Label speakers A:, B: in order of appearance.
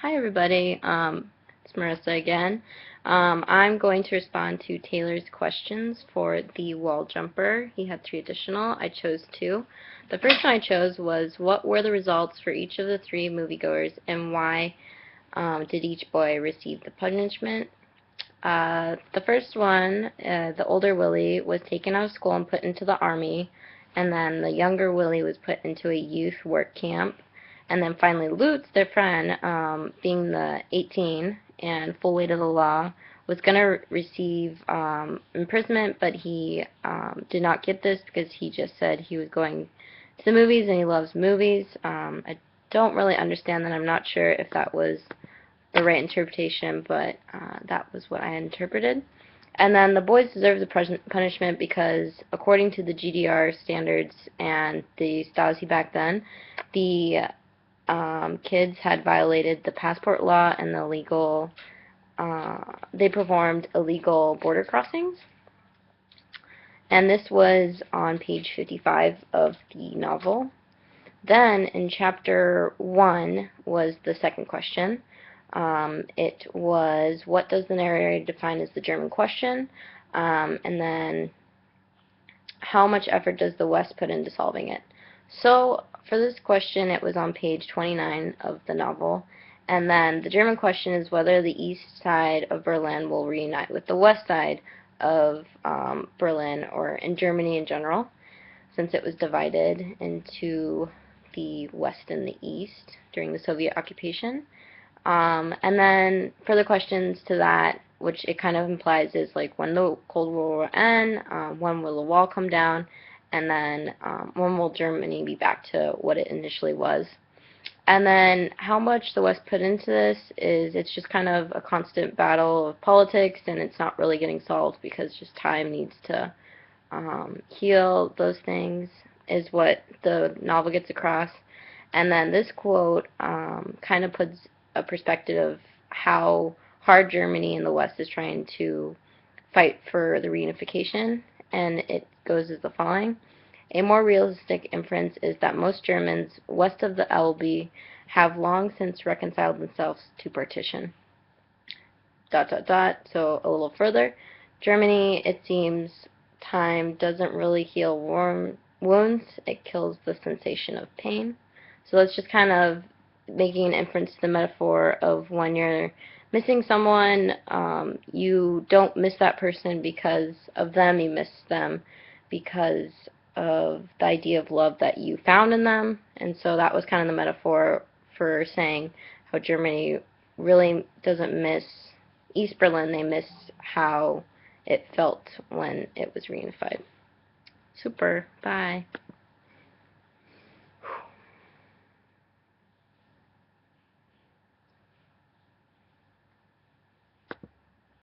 A: Hi everybody, it's Marissa again. I'm going to respond to Taylor's questions for the wall jumper. He had 3 additional. I chose 2. The first one I chose was, what were the results for each of the 3 moviegoers and why did each boy receive the punishment? The first one, the older Willie, was taken out of school and put into the army, and then the younger Willie was put into a youth work camp. And then finally Lutz, their friend, being the 18 and full weight of the law, was going to receive imprisonment, but he did not get this because he just said he was going to the movies and he loves movies. I don't really understand that. I'm not sure if that was the right interpretation, but that was what I interpreted. And then the boys deserve the punishment because, according to the GDR standards and the Stasi back then, the kids had violated the passport law and they performed illegal border crossings. And this was on page 55 of the novel. Then, in chapter 1 was the second question. It was, what does the narrator define as the German question? And then, how much effort does the West put into solving it? So, for this question, it was on page 29 of the novel. And then the German question is whether the east side of Berlin will reunite with the west side of Berlin, or in Germany in general, since it was divided into the west and the east during the Soviet occupation. And then further questions to that, which it kind of implies, is like, when the Cold War will end, when will the wall come down, and then when will Germany be back to what it initially was. And then how much the West put into this is, it's just kind of a constant battle of politics, and it's not really getting solved because just time needs to heal those things, is what the novel gets across. And then this quote kind of puts a perspective of how hard Germany and the West is trying to fight for the reunification, and it goes as the following. A more realistic inference is that most Germans west of the Elbe have long since reconciled themselves to partition. ... So a little further, Germany, it seems, time doesn't really heal wounds, it kills the sensation of pain. So that's just kind of making an inference to the metaphor of, when you're missing someone, you don't miss that person because of them, you miss them because of the idea of love that you found in them. And so that was kind of the metaphor for saying how Germany really doesn't miss East Berlin, they miss how it felt when it was reunified. Super. Bye.